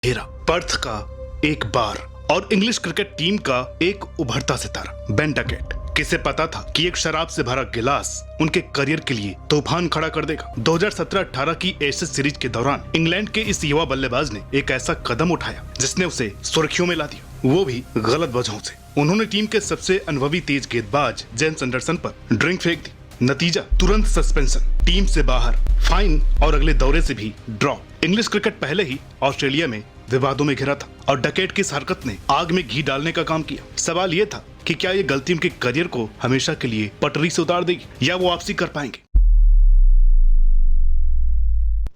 Hera Perth का एक बार और इंग्लिश क्रिकेट टीम का एक उभरता सितारा बेन डकेट। किसे पता था कि एक शराब से भरा गिलास उनके करियर के लिए तूफान खड़ा कर देगा। 2017-18 की एशेज सीरीज के दौरान इंग्लैंड के इस युवा बल्लेबाज ने एक ऐसा कदम उठाया जिसने उसे सुर्खियों में ला दिया, वो भी गलत वजहों से। उन्होंने टीम के सबसे अनुभवी तेज गेंदबाज जेम्स एंडरसन पर ड्रिंक फेंक दी। नतीजा तुरंत सस्पेंशन, टीम से बाहर, फाइन और अगले दौरे से भी ड्रॉप। इंग्लिश क्रिकेट पहले ही ऑस्ट्रेलिया में विवादों में घिरा था और डकेट की इस हरकत ने आग में घी डालने का काम किया। सवाल ये था कि क्या ये गलती उनके करियर को हमेशा के लिए पटरी से उतार देगी या वो वापसी कर पाएंगे।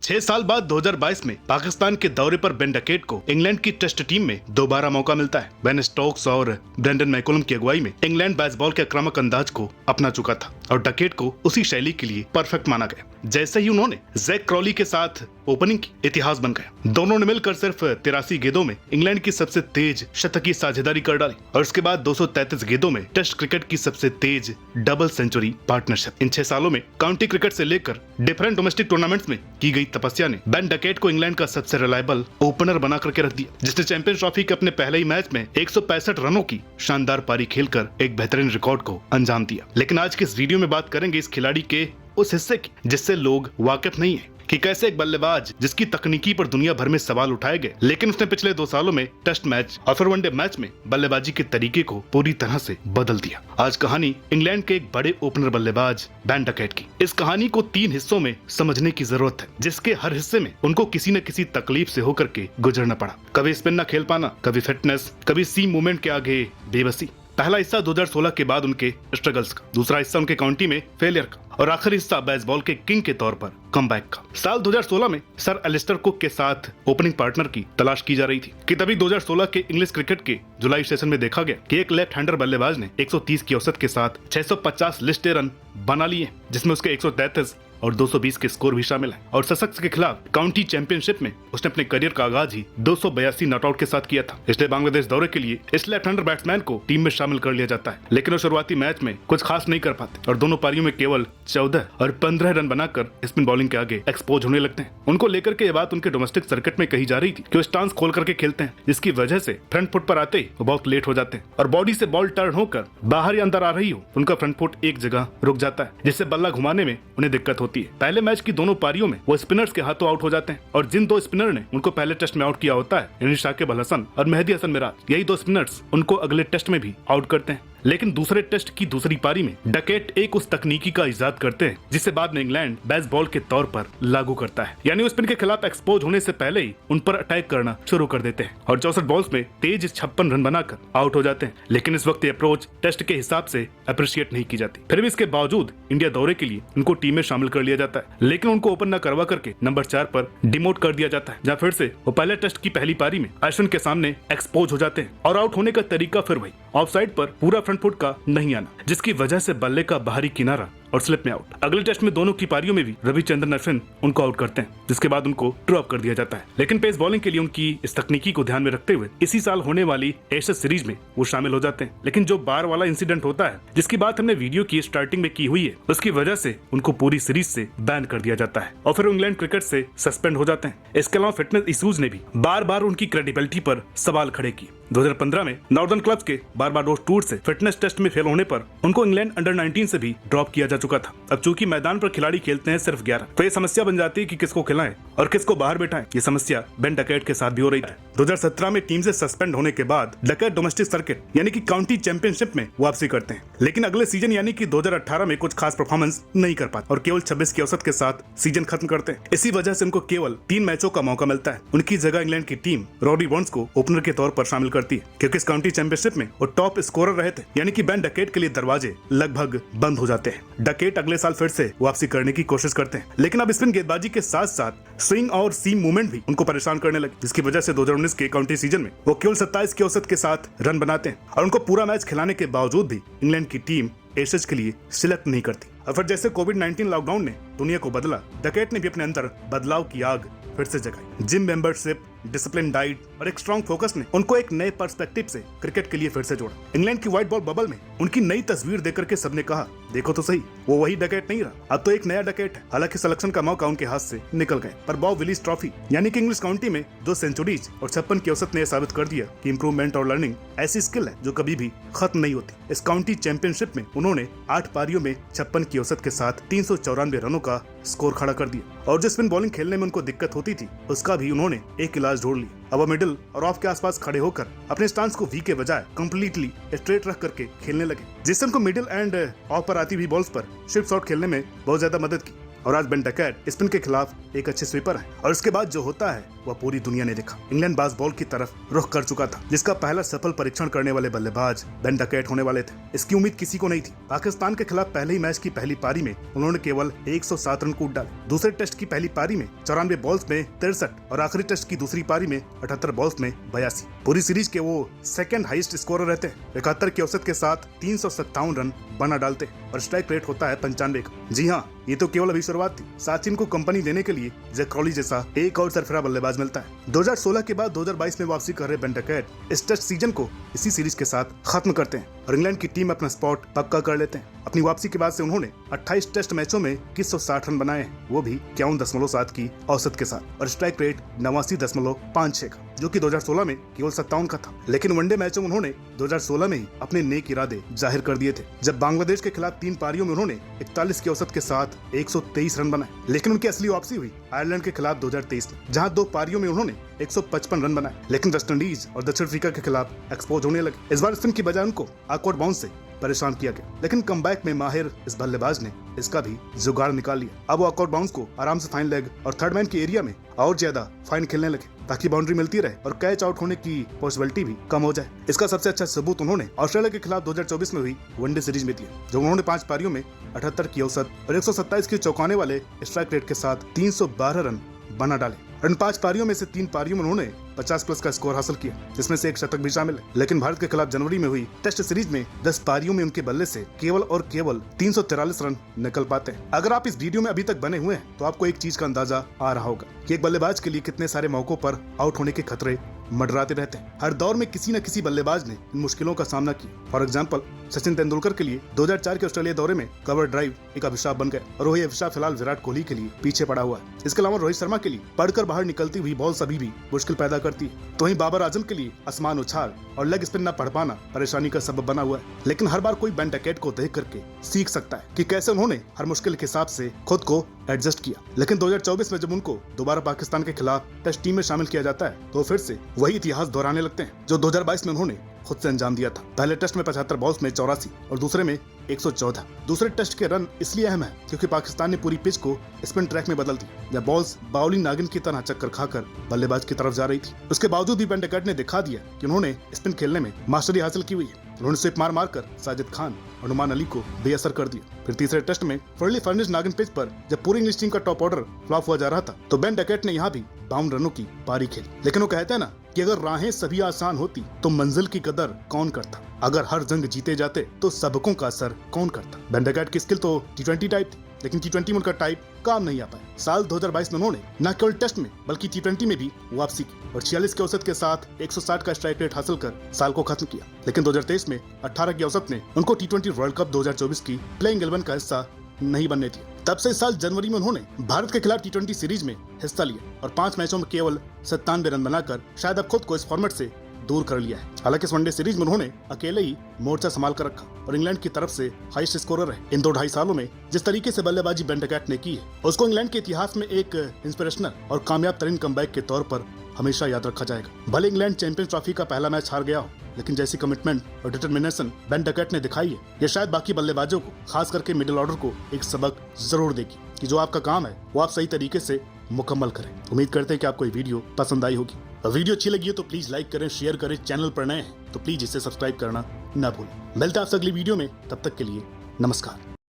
6 साल बाद 2022 में पाकिस्तान के दौरे पर बेन डकेट को इंग्लैंड की टेस्ट टीम में दोबारा मौका मिलता है। बेन स्टोक्स और ब्रेंडन मैकुलम की अगुवाई में इंग्लैंड बेसबॉल के आक्रामक अंदाज को अपना चुका था और डकेट को उसी शैली के लिए परफेक्ट माना गया। जैसे ही उन्होंने जैक क्रॉली के साथ ओपनिंग की, इतिहास बन गया। दोनों ने मिलकर सिर्फ 83 गेंदों में इंग्लैंड की सबसे तेज शतकीय साझेदारी कर डाली और उसके बाद 233 गेंदों में टेस्ट क्रिकेट की सबसे तेज डबल सेंचुरी पार्टनरशिप। इन 6 सालों में काउंटी क्रिकेट से लेकर डिफरेंट डोमेस्टिक टूर्नामेंट्स में की गई तपस्या ने बेन डकेट को इंग्लैंड का सबसे रिलायबल ओपनर बना करके रख दिया, जिसने चैंपियंस ट्रॉफी के अपने पहले ही मैच में 165 रनों की शानदार पारी खेलकर एक बेहतरीन रिकॉर्ड को अंजाम दिया। लेकिन आज के इस वीडियो में बात करेंगे इस खिलाड़ी के उस हिस्से की जिससे लोग वाकिफ नहीं है कि कैसे एक बल्लेबाज जिसकी तकनीकी पर दुनिया भर में सवाल उठाए गए, लेकिन उसने पिछले 2 सालों में टेस्ट मैच और फिर वनडे मैच में बल्लेबाजी के तरीके को पूरी तरह से बदल दिया। आज कहानी इंग्लैंड के एक बड़े ओपनर बल्लेबाज बेन डकेट की। इस कहानी को 3 हिस्सों में समझने की जरूरत है, जिसके हर हिस्से में उनको किसी न किसी तकलीफ से होकर के गुजरना पड़ा। कभी स्पिन न खेल पाना, कभी फिटनेस, कभी सीम मूवमेंट के आगे बेबसी। पहला हिस्सा 2016 के बाद उनके स्ट्रगल्स का, दूसरा हिस्सा उनके काउंटी में फेलियर का और आखिरी हिस्सा बेसबॉल के किंग के तौर पर कमबैक का। साल 2016 में सर एलिस्टर कुक के साथ ओपनिंग पार्टनर की तलाश की जा रही थी कि तभी 2016 के इंग्लिश क्रिकेट के जुलाई सेशन में देखा गया कि एक लेफ्ट हैंडर बल्लेबाज ने 130 की औसत के साथ 650 लिस्ट रन बना लिए, जिसमें उसके 133 और 220 के स्कोर भी शामिल है। और ससेक्स के खिलाफ काउंटी चैंपियनशिप में उसने अपने करियर का आगाज ही 282 नॉटआउट के साथ किया था। इसलिए बांग्लादेश दौरे के लिए इस लेफ्ट हैंडर बैट्समैन को टीम में शामिल कर लिया जाता है, लेकिन वो शुरुआती मैच में कुछ खास नहीं कर पाते और दोनों पारियों में केवल 14 और 15 रन बनाकर स्पिन बॉलिंग के आगे एक्सपोज होने लगते हैं। उनको लेकर के ये बात उनके डोमेस्टिक सर्किट में कही जा रही थी कि वो स्टांस खोल करके खेलते हैं, जिसकी वजह से फ्रंट फुट पर आते ही वो बहुत लेट हो जाते हैं और बॉडी से बॉल टर्न होकर बाहर या अंदर आ रही हो उनका फ्रंट फुट एक जगह रुक जाता है, जिससे बल्ला घुमाने में उन्हें दिक्कत होती है। पहले मैच की दोनों पारियों में वो स्पिनर्स के हाथों आउट हो जाते हैं और जिन 2 स्पिनर ने उनको पहले टेस्ट में आउट किया होता है, यानी शाकिब अल हसन और मेहदी हसन मिराज, यही 2 स्पिनर्स उनको अगले टेस्ट में भी आउट करते हैं। लेकिन दूसरे टेस्ट की दूसरी पारी में डकेट एक उस तकनीकी का इजाद करते हैं जिसे बाद में इंग्लैंड बेसबॉल के तौर पर लागू करता है, यानी वो स्पिन के खिलाफ एक्सपोज होने से पहले ही उन पर अटैक करना शुरू कर देते हैं और 64 बॉल्स में तेज 56 रन बनाकर आउट हो जाते हैं। लेकिन इस वक्त ये अप्रोच टेस्ट के हिसाब से अप्रिशिएट नहीं की जाती। फिर भी इसके बावजूद इंडिया दौरे के लिए उनको टीम में शामिल कर लिया जाता है, लेकिन उनको ओपन न करवा करके नंबर 4 पर डिमोट कर दिया जाता है, जहाँ फिर से वो पहले टेस्ट की पहली पारी में अश्विन के सामने एक्सपोज हो जाते हैं और आउट होने का तरीका फिर वही, ऑफ साइड पर पूरा फ्रंट फुट का नहीं आना, जिसकी वजह से बल्ले का बाहरी किनारा और स्लिप में आउट। अगले टेस्ट में दोनों की पारियों में भी रविचंद्रन अश्विन उनको आउट करते हैं, जिसके बाद उनको ड्रॉप कर दिया जाता है। लेकिन पेस बॉलिंग के लिए उनकी इस तकनीकी को ध्यान में रखते हुए इसी साल होने वाली एशेज सीरीज में वो शामिल हो जाते हैं। लेकिन जो बार वाला इंसिडेंट होता है, जिसकी बात हमने वीडियो की स्टार्टिंग में की हुई है, उसकी वजह से उनको पूरी सीरीज से बैन कर दिया जाता है और फिर इंग्लैंड क्रिकेट से सस्पेंड हो जाते हैं। इसके अलावा फिटनेस इश्यूज ने भी बार बार उनकी क्रेडिबिलिटी पर सवाल खड़े किए। 2015 में नॉर्दर्न क्लब्स के बारबाडोस टूर से फिटनेस टेस्ट में फेल होने पर उनको इंग्लैंड अंडर 19 से भी ड्रॉप किया जा चुका था। अब चूंकि मैदान पर खिलाड़ी खेलते हैं सिर्फ 11, तो ये समस्या बन जाती है कि किसको खिलाएं और किसको बाहर बैठाएं। ये समस्या बेन डकेट के साथ भी हो रही है। 2017 में टीम से सस्पेंड होने के बाद डकेट डोमेस्टिक सर्किट यानी कि काउंटी चैंपियनशिप में वापसी करते हैं, लेकिन अगले सीजन यानी कि 2018 में कुछ खास परफॉर्मेंस नहीं कर पाते और केवल 26 की औसत के साथ सीजन खत्म करते हैं। इसी वजह से उनको केवल 3 मैचों का मौका मिलता है। उनकी जगह इंग्लैंड की टीम रॉडी बॉन्ड्स को ओपनर के तौर पर शामिल करती है, क्योंकि इस काउंटी चैंपियनशिप में वो टॉप स्कोरर रहे थे, यानी कि बेन डकेट के लिए दरवाजे लगभग बंद हो जाते हैं। डकेट अगले साल फिर से वापसी करने की कोशिश करते हैं, लेकिन अब स्पिन गेंदबाजी के साथ साथ स्विंग और सीम मूवमेंट भी उनको परेशान करने लगे, जिसकी वजह से 2019 के काउंटी सीजन में वो केवल 27 की औसत के साथ रन बनाते हैं और उनको पूरा मैच खिलाने के बावजूद भी इंग्लैंड की टीम एशेज के लिए सिलेक्ट नहीं करती। और फिर जैसे कोविड-19 लॉकडाउन ने दुनिया को बदला, डकेट ने भी अपने अंदर बदलाव की आग फिर से जगाई। जिम मेंबरशिप, डिसिप्लिन डाइट और एक स्ट्रॉन्ग फोकस ने उनको एक नए पर्सपेक्टिव से क्रिकेट के लिए फिर से जोड़ा। इंग्लैंड की व्हाइट बॉल बबल में उनकी नई तस्वीर देख करके सबने कहा, देखो तो सही, वो वही डकैत नहीं रहा, अब तो एक नया डकैत है। हालांकि सिलेक्शन का मौका उनके हाथ से निकल गए, पर बॉब विलीज ट्रॉफी यानी कि इंग्लिश काउंटी में 2 सेंचुरीज और 56 की औसत ने साबित कर दिया कि इंप्रूवमेंट और लर्निंग ऐसी स्किल है जो कभी भी खत्म नहीं होती। इस काउंटी चैंपियनशिप में उन्होंने 8 पारियों में 56 की औसत के साथ 394 रनों का स्कोर खड़ा कर दिया, और जो स्पिन बॉलिंग खेलने में उनको दिक्कत होती थी उसका भी उन्होंने एक इलाज ढूंढ लिया। अब वो मिडिल और ऑफ के आसपास खड़े होकर अपने स्टांस को वी के बजाय कंप्लीटली स्ट्रेट रख करके खेलने लगे, जिससे उनको मिडिल एंड ऑफ पर आती हुई बॉल्स पर शिफ्ट शॉट खेलने में बहुत ज्यादा मदद की। और आज बेन डकैट स्पिन के खिलाफ एक अच्छे स्वीपर है, और इसके बाद जो होता है वह पूरी दुनिया ने देखा। इंग्लैंड बास्केटबॉल की तरफ रुख कर चुका था, जिसका पहला सफल परीक्षण करने वाले बल्लेबाज बेन डकैट होने वाले थे। इसकी उम्मीद किसी को नहीं थी। पाकिस्तान के खिलाफ पहले ही मैच की पहली पारी में उन्होंने केवल 107 रन कूद डाले। दूसरे टेस्ट की पहली पारी में 94 बॉल्स में 63 और आखिरी टेस्ट की दूसरी पारी में 78 बॉल्स में 82। पूरी सीरीज के वो सेकंड हाईएस्ट स्कोरर रहते हैं। 71 की औसत के साथ 357 रन बना डालते और स्ट्राइक रेट होता है 95 का। जी हाँ, ये तो केवल अभी शुरुआत थी। सचिन को कंपनी देने के लिए जैक क्रॉली जैसा एक और सरफरा बल्लेबाज मिलता है। 2016 के बाद 2022 में वापसी कर रहे बेन डकैट इस टेस्ट सीजन को इसी सीरीज के साथ खत्म करते हैं और इंग्लैंड की टीम अपना स्पॉट पक्का कर लेते हैं। अपनी वापसी के बाद से उन्होंने 28 टेस्ट मैचों में 160 रन बनाए हैं, वो भी 51.7 की औसत के साथ, और स्ट्राइक रेट 89.56 का, जो कि 2016 में केवल 57 का था। लेकिन वनडे मैचों में उन्होंने 2016 में ही अपने नेक इरादे जाहिर कर दिए थे, जब बांग्लादेश के खिलाफ 3 पारियों में उन्होंने 41 की औसत के साथ 123 रन बनाए। लेकिन उनकी असली वापसी हुई आयरलैंड के खिलाफ 2023 में, जहां 2 पारियों में उन्होंने 155 रन बनाए। लेकिन वेस्ट इंडीज और दक्षिण अफ्रीका के खिलाफ एक्सपोज होने लगे। इस बार स्पिन की बजाय उनको ऑकवर्ड बाउंस से परेशान किया गया, लेकिन कमबैक में माहिर इस बल्लेबाज ने इसका भी जुगाड़ निकाल लिया। अब वो ऑकवर्ड बाउंस को आराम से फाइन लेग और थर्ड मैन के एरिया में और ज्यादा फाइन खेलने लगे, ताकि बाउंड्री मिलती रहे और कैच आउट होने की पॉसिबिलिटी भी कम हो जाए। इसका सबसे अच्छा सबूत उन्होंने ऑस्ट्रेलिया के खिलाफ 2024 में हुई वनडे सीरीज में दिया, जब उन्होंने 5 पारियों में 78 की औसत और 127 की चौंकाने वाले स्ट्राइक रेट के साथ 312 रन बना डाले। इन 5 पारियों में से 3 पारियों में उन्होंने 50+ का स्कोर हासिल किया, जिसमें से एक शतक भी शामिल है। लेकिन भारत के खिलाफ जनवरी में हुई टेस्ट सीरीज में 10 पारियों में उनके बल्ले से केवल और केवल 343 रन निकल पाते हैं। अगर आप इस वीडियो में अभी तक बने हुए हैं तो आपको एक चीज का अंदाजा आ रहा होगा कि एक बल्लेबाज के लिए कितने सारे मौकों पर आउट होने के खतरे मंडराते रहते हैं। हर दौर में किसी न किसी बल्लेबाज ने इन मुश्किलों का सामना किया। फॉर एग्जांपल, सचिन तेंदुलकर के लिए 2004 के ऑस्ट्रेलिया दौरे में कवर ड्राइव एक अभिशाप बन गया, और वही अभिशाप फिलहाल विराट कोहली के लिए पीछे पड़ा हुआ है। इसके अलावा रोहित शर्मा के लिए पढ़कर बाहर निकलती हुई बॉल अभी भी मुश्किल पैदा करती है। तो वहीं बाबर आजम के लिए आसमान उछाल और लेग स्पिन न पढ़ पाना परेशानी का सबब बना हुआ है। लेकिन हर बार कोई बेन डकैट को देख करके सीख सकता है कि कैसे उन्होंने हर मुश्किल के हिसाब से खुद को एडजस्ट किया। लेकिन 2024 में जब उनको दोबारा पाकिस्तान के खिलाफ टेस्ट टीम में शामिल किया जाता है, तो फिर से वही इतिहास दोहराने लगते हैं जो 2022 में उन्होंने खुद से अंजाम दिया था। पहले टेस्ट में 75 बॉल्स में 84 और दूसरे में 114। दूसरे टेस्ट के रन इसलिए अहम है क्योंकि पाकिस्तान ने पूरी पिच को स्पिन ट्रैक में बदल दी, जब बॉल्स बाउलिंग नागिन की तरह चक्कर खाकर बल्लेबाज की तरफ जा रही थी। उसके बावजूद भी बेन डकैट ने दिखा दिया कि उन्होंने स्पिन खेलने में मास्टरी हासिल की हुई है। उन्होंने स्विप मार कर साजिद खान और नुमान अली को बेअसर कर दिया। फिर तीसरे टेस्ट में फर्ली फर्निश नागिन पिच पर जब पूरी इंग्लिश टीम का टॉप ऑर्डर फ्लॉप हुआ जा रहा था, तो बेन डकैट ने यहाँ भी 52 रनों की पारी खेली। लेकिन वो कहते हैं ना कि अगर राहें सभी आसान होती तो मंजिल की कदर कौन करता, अगर हर जंग जीते जाते तो सबकों का असर कौन करता। बेन डकैट की स्किल तो T20 टाइप थी, लेकिन T20 में उनका टाइप काम नहीं आ पाया। साल 2022 में उन्होंने न केवल टेस्ट में बल्कि T20 में भी वापसी की और 46 के औसत के साथ 160 का स्ट्राइक रेट हासिल कर साल को खत्म किया। लेकिन 2023 में 18 की औसत ने उनको T20 वर्ल्ड कप 2024 की प्लेइंग 11 का हिस्सा नहीं बनने दिया। तब से इस साल जनवरी में उन्होंने भारत के खिलाफ T20 सीरीज में हिस्सा लिया और 5 मैचों में केवल 97 रन बनाकर शायद अब खुद को इस फॉर्मेट से दूर कर लिया है। हालांकि इस वनडे सीरीज में उन्होंने अकेले ही मोर्चा संभाल कर रखा और इंग्लैंड की तरफ से हाईएस्ट स्कोरर है। इन 2-2.5 सालों में जिस तरीके से बल्लेबाजी बेन डकैट ने की है, उसको इंग्लैंड के इतिहास में एक इंस्पिरेशनल और कामयाब तरीन कमबैक के तौर पर हमेशा याद रखा जाएगा। भले इंग्लैंड चैंपियंस ट्रॉफी का पहला मैच हार गया हो, लेकिन जैसी कमिटमेंट और डिटर्मिनेशन बेन डकैट ने दिखाई है, ये शायद बाकी बल्लेबाजों को, खास करके मिडिल ऑर्डर को, एक सबक जरूर देगी कि जो आपका काम है वो आप सही तरीके से मुकम्मल करें। उम्मीद करते हैं कि आपको ये वीडियो पसंद आई होगी। वीडियो अच्छी लगी हो तो प्लीज लाइक करें, शेयर करें। चैनल पर नए हैं तो प्लीज इसे सब्सक्राइब करना ना भूलें। मिलते हैं आपसे अगली वीडियो में, तब तक के लिए नमस्कार।